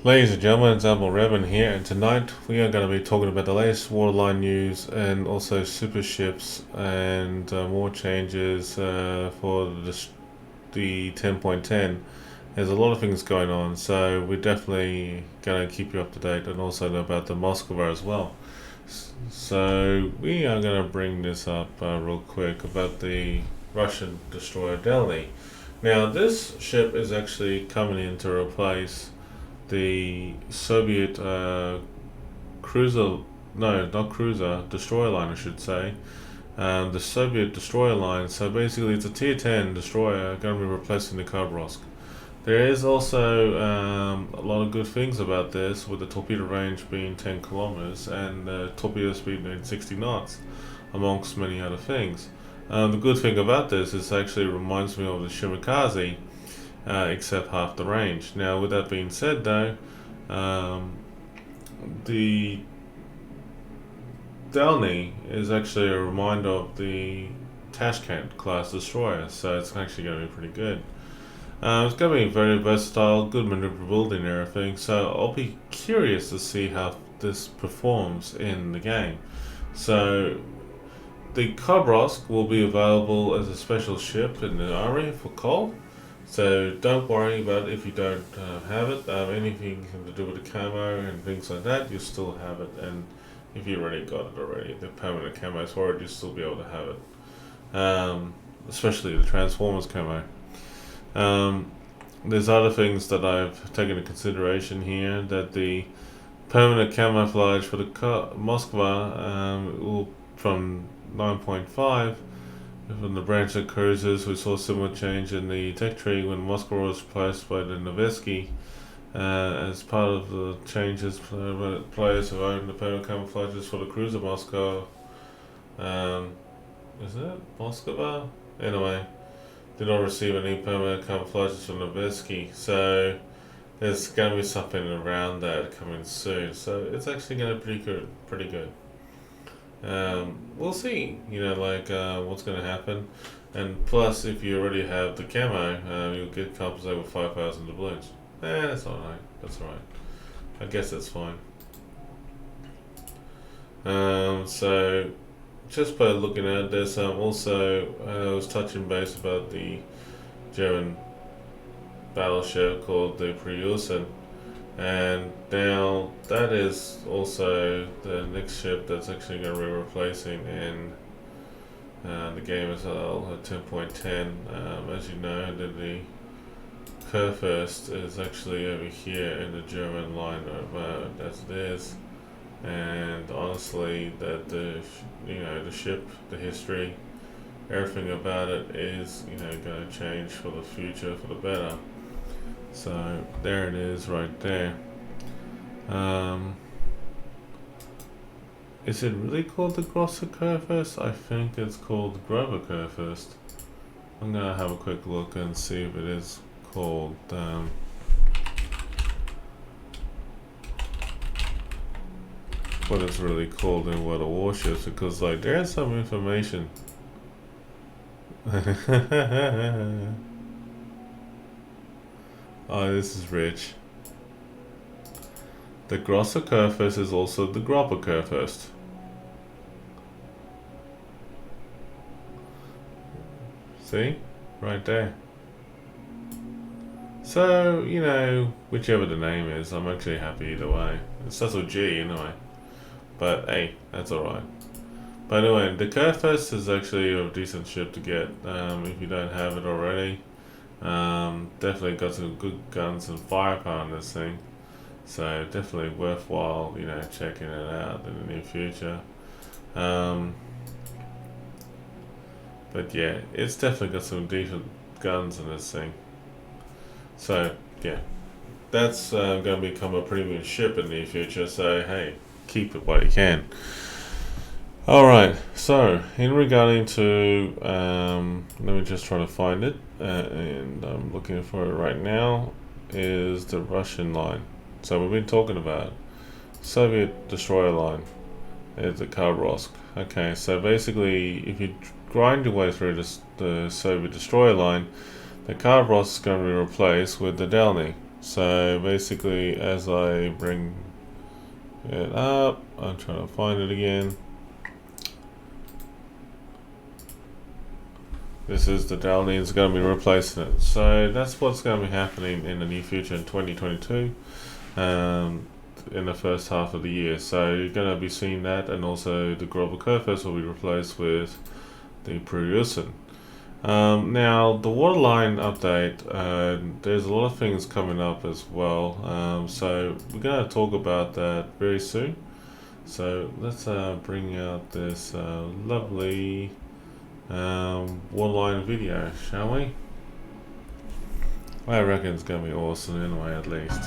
Ladies and gentlemen, it's Admiral Revan here, and tonight we are going to be talking about the latest waterline news and also Superships and more changes for the 10.10. There's a lot of things going on, so we're definitely going to keep you up to date and also know about the Moskva as well. So we are going to bring this up real quick about the Russian Destroyer Delny. Now, this ship is actually coming in to replace the Soviet cruiser, no, not cruiser, destroyer line, I should say. The Soviet destroyer line. So basically, it's a Tier 10 destroyer going to be replacing the Khabrovsk. There is also a lot of good things about this, with the torpedo range being 10 kilometers and the torpedo speed being 60 knots, amongst many other things. The good thing about this is it actually reminds me of the Shimakaze, except half the range. Now, with that being said, though, the Delny is actually a reminder of the Tashkent class destroyer, so it's actually going to be pretty good. It's going to be very versatile, good maneuverability and everything, so I'll be curious to see how this performs in the game. So, the Khabrovsk will be available as a special ship in the army for coal. So don't worry about it if you don't have it. Anything to do with the camo and things like that, you still have it. And if you already got it already, the permanent camo for it, you'll still be able to have it. Especially the Transformers camo. There's other things that I've taken into consideration here, that the permanent camouflage for the Moskva will from 9.5. From the branch of cruisers, we saw a similar change in the tech tree when Moskva was replaced by the Nevesky. As part of the changes, players who own the permanent camouflages for the cruiser Moscow, is it Moskva? Anyway, did not receive any permanent camouflages from Nevesky, so there's going to be something around that coming soon. So it's actually going to be pretty good. We'll see, what's going to happen. And plus, if you already have the camo, you'll get compensated with 5,000 doubloons. That's alright. That's alright. I guess that's fine. So, just by looking at this, also, I was touching base about the German battleship called the Preußen. And now that is also the next ship that's actually going to be replacing in the game as well at 10.10. As you know, the Kurfürst is actually over here in the German line as it is. And honestly, that the ship, the history, everything about it is going to change for the future, for the better. So there it is right there. Is it really called the Grosser Kurfürst? I think it's called the Grover Kurfürst. I'm gonna have a quick look and see if it is called what it's really called in World of Warships, because there's some information. Oh, this is rich. The Grosser Kurfürst is also the Grober Kurfürst. See? Right there. So, whichever the name is, I'm actually happy either way. It starts with G anyway. But hey, that's alright. But anyway, the Kurfürst is actually a decent ship to get if you don't have it already. Definitely got some good guns and firepower on this thing, so definitely worthwhile checking it out in the near future. But yeah, it's definitely got some decent guns in this thing, so yeah, that's going to become a premium ship in the near future, so hey, keep it while you can. Alright, so in regarding to, let me just try to find it, and I'm looking for it right now, is the Russian line. So we've been talking about Soviet destroyer line, is the Khabrovsk. Okay, so basically, if you grind your way through the Soviet destroyer line, the Khabrovsk is going to be replaced with the Delny. So basically, as I bring it up, I'm trying to find it again. This is the Delny, it's going to be replacing it. So that's what's going to be happening in the near future in 2022, in the first half of the year. So you're going to be seeing that, and also the global Kerfus will be replaced with the Preussen. Now the waterline update, there's a lot of things coming up as well. So we're going to talk about that very soon. So let's bring out this lovely one-line video, shall we? I reckon it's going to be awesome anyway, at least.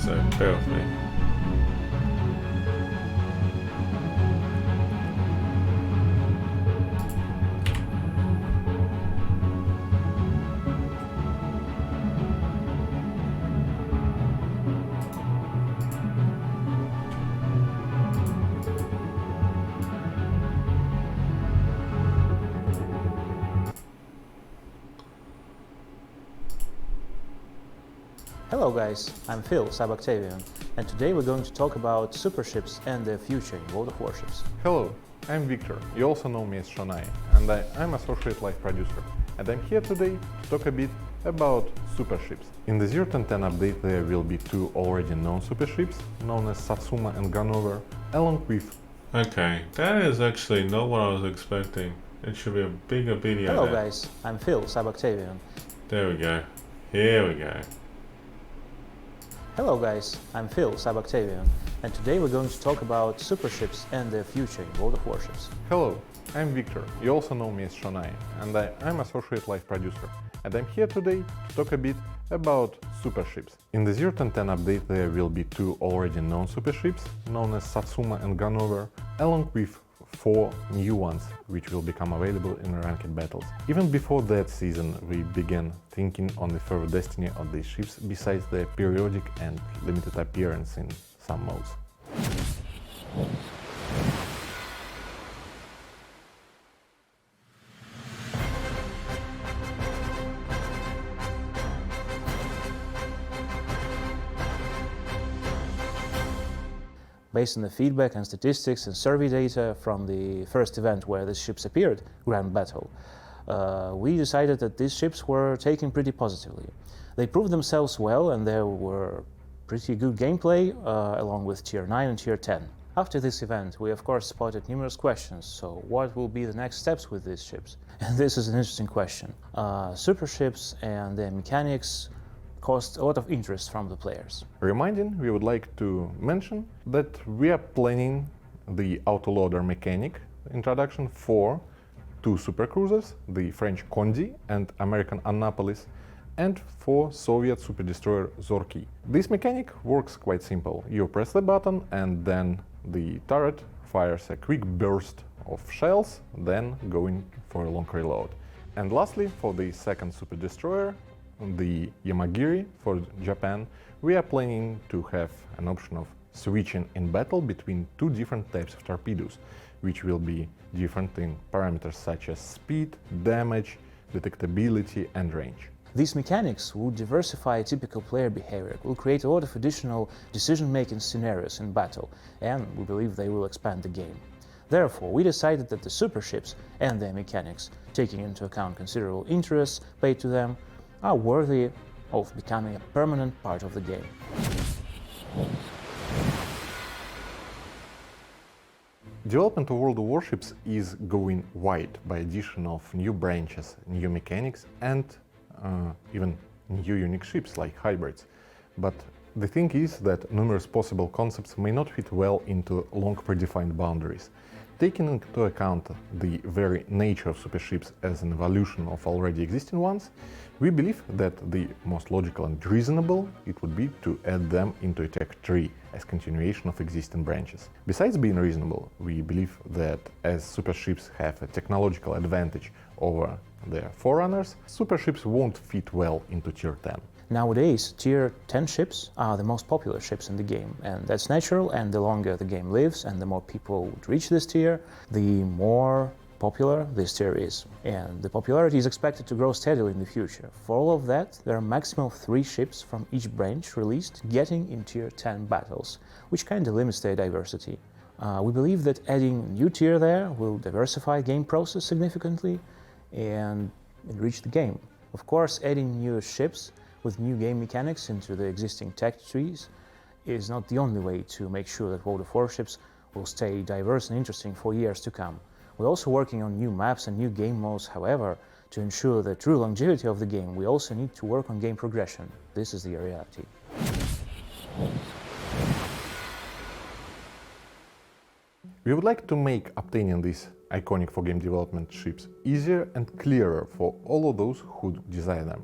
So bear with me. Hello guys, I'm Phil, Sabactavian, and today we're going to talk about superships and their future in World of Warships. Hello, I'm Victor, you also know me as Shonai, and I'm Associate Live Producer, and I'm here today to talk a bit about superships. In the 0.10 update there will be two already known superships, known as Satsuma and Gunnover, along with... Okay, that is actually not what I was expecting. It should be a bigger video. Hello there. guys, I'm Phil, Sabactavian. There we go. Here we go. Hello guys, I'm Phil, Sabactavian, and today we're going to talk about superships and their future in World of Warships. Hello, I'm Victor, you also know me as Shonai, and I'm Associate Live Producer, and I'm here today to talk a bit about superships. In the 0.10 update there will be two already known superships, known as Satsuma and Gunnover, along with 4 new ones, which will become available in ranked battles. Even before that season, we began thinking on the further destiny of these ships, besides their periodic and limited appearance in some modes. Based on the feedback and statistics and survey data from the first event where these ships appeared, Grand Battle, we decided that these ships were taken pretty positively. They proved themselves well, and there were pretty good gameplay along with Tier 9 and Tier 10. After this event, we of course spotted numerous questions, so what will be the next steps with these ships? And this is an interesting question. Super ships and their mechanics caused a lot of interest from the players. Reminding, we would like to mention that we are planning the autoloader mechanic introduction for 2 supercruisers, the French Condé and American Annapolis, and for Soviet super destroyer Zorky. This mechanic works quite simple. You press the button and then the turret fires a quick burst of shells, then going for a long reload. And lastly, for the second super destroyer, the Yamagiri for Japan, we are planning to have an option of switching in battle between 2 different types of torpedoes, which will be different in parameters such as speed, damage, detectability and range. These mechanics will diversify typical player behavior, will create a lot of additional decision-making scenarios in battle, and we believe they will expand the game. Therefore, we decided that the superships and their mechanics, taking into account considerable interest paid to them, are worthy of becoming a permanent part of the game. Development of World of Warships is going wide by addition of new branches, new mechanics and even new unique ships like hybrids. But the thing is that numerous possible concepts may not fit well into long predefined boundaries. Taking into account the very nature of superships as an evolution of already existing ones, we believe that the most logical and reasonable it would be to add them into a tech tree as continuation of existing branches. Besides being reasonable, we believe that as superships have a technological advantage over their forerunners, superships won't fit well into Tier 10. Nowadays, Tier 10 ships are the most popular ships in the game, and that's natural, and the longer the game lives and the more people would reach this tier, the more popular this tier is, and the popularity is expected to grow steadily in the future. For all of that, there are a maximum of 3 ships from each branch released getting in tier 10 battles, which kind of limits their diversity. We believe that adding new tier there will diversify game process significantly and enrich the game. Of course, adding new ships with new game mechanics into the existing tech trees is not the only way to make sure that World of Warships will stay diverse and interesting for years to come. We're also working on new maps and new game modes. However, to ensure the true longevity of the game, we also need to work on game progression. This is the reality. We would like to make obtaining these iconic for game development ships easier and clearer for all of those who desire them,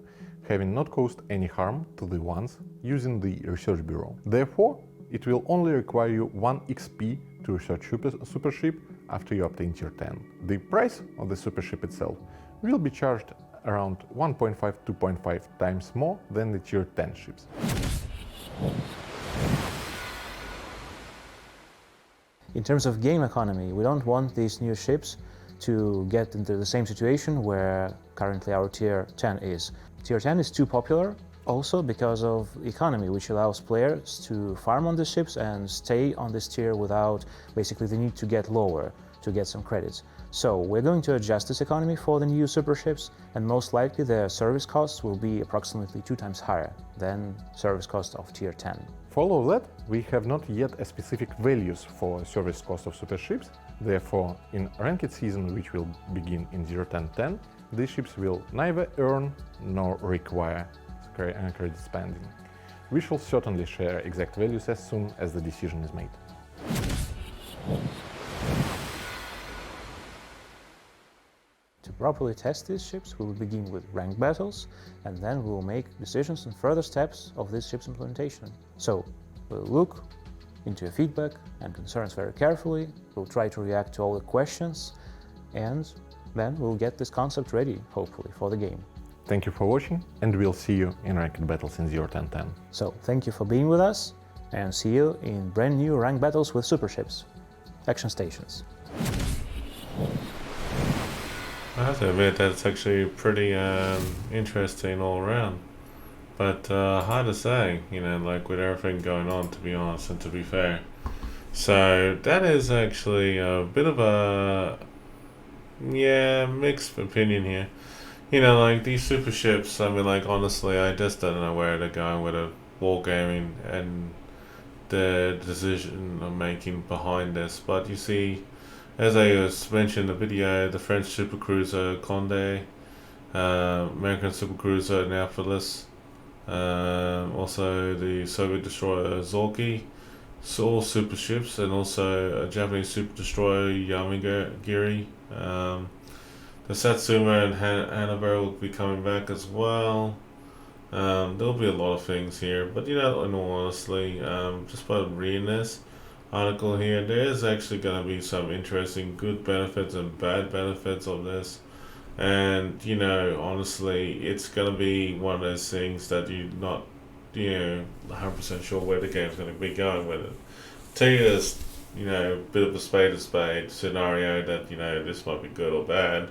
having not caused any harm to the ones using the research bureau. Therefore, it will only require you 1 XP to research Supership after you obtain tier 10. The price of the Supership itself will be charged around 1.5–2.5 times more than the tier 10 ships. In terms of game economy, we don't want these new ships to get into the same situation where currently our tier 10 is. Tier 10 is too popular also because of economy, which allows players to farm on the ships and stay on this tier without basically the need to get lower to get some credits. So we're going to adjust this economy for the new super ships, and most likely their service costs will be approximately 2 times higher than service cost of tier 10. For all of that, we have not yet a specific values for service cost of super ships. Therefore, in ranked season, which will begin in 0.10.10, these ships will neither earn nor require credit spending. We shall certainly share exact values as soon as the decision is made. To properly test these ships, we will begin with ranked battles, and then we will make decisions on further steps of this ship's implementation. So, we'll look into your feedback and concerns very carefully, we'll try to react to all the questions, and then we'll get this concept ready, hopefully, for the game. Thank you for watching, and we'll see you in ranked battles in 0.10.10. So, thank you for being with us, and see you in brand new ranked battles with superships. Action stations. I have to admit that's actually pretty interesting all around, but hard to say, you know, like with everything going on, to be honest and to be fair. So that is actually a bit of a mixed opinion here. You know, like these super ships, I mean, like honestly, I just don't know where they're going with the wargaming and the decision making behind this. But you see, as I mentioned in the video, the French supercruiser Condé, American supercruiser Annapolis, also the Soviet destroyer Zorky, all super ships, and also a Japanese super destroyer Yamagiri. The Satsuma and Hanover will be coming back as well. There'll be a lot of things here, but you know, in all honesty, just by reading this article here, there's actually going to be some interesting good benefits and bad benefits of this, and you know, honestly, it's going to be one of those things that you're not, you know, 100% sure where the game's going to be going with it. Tell you this, you know, a bit of a spade scenario that, you know, this might be good or bad.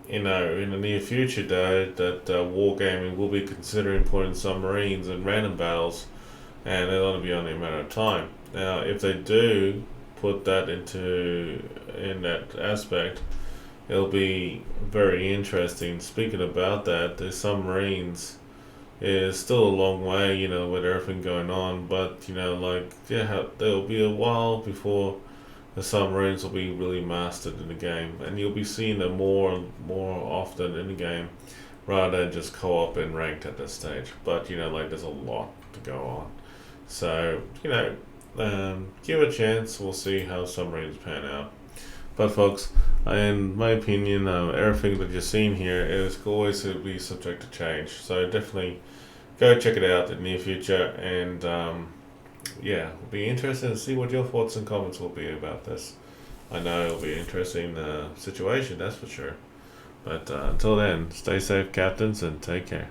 You know, in the near future though, that wargaming will be considering putting submarines in random battles, and it'll only be only a matter of time. Now, if they do put that in that aspect, it'll be very interesting. Speaking about that, the submarines is still a long way, you know, with everything going on, but you know, like, yeah, there'll be a while before the submarines will be really mastered in the game, and you'll be seeing them more often in the game rather than just co-op and ranked at this stage. But you know, like, there's a lot to go on, so you know, give it a chance. We'll see how submarines pan out. But folks, in my opinion, everything that you're seeing here is always to be subject to change, so definitely go check it out in the near future, and yeah, it'll be interesting to see what your thoughts and comments will be about this. I know it'll be an interesting situation, that's for sure. But until then, stay safe, captains, and take care.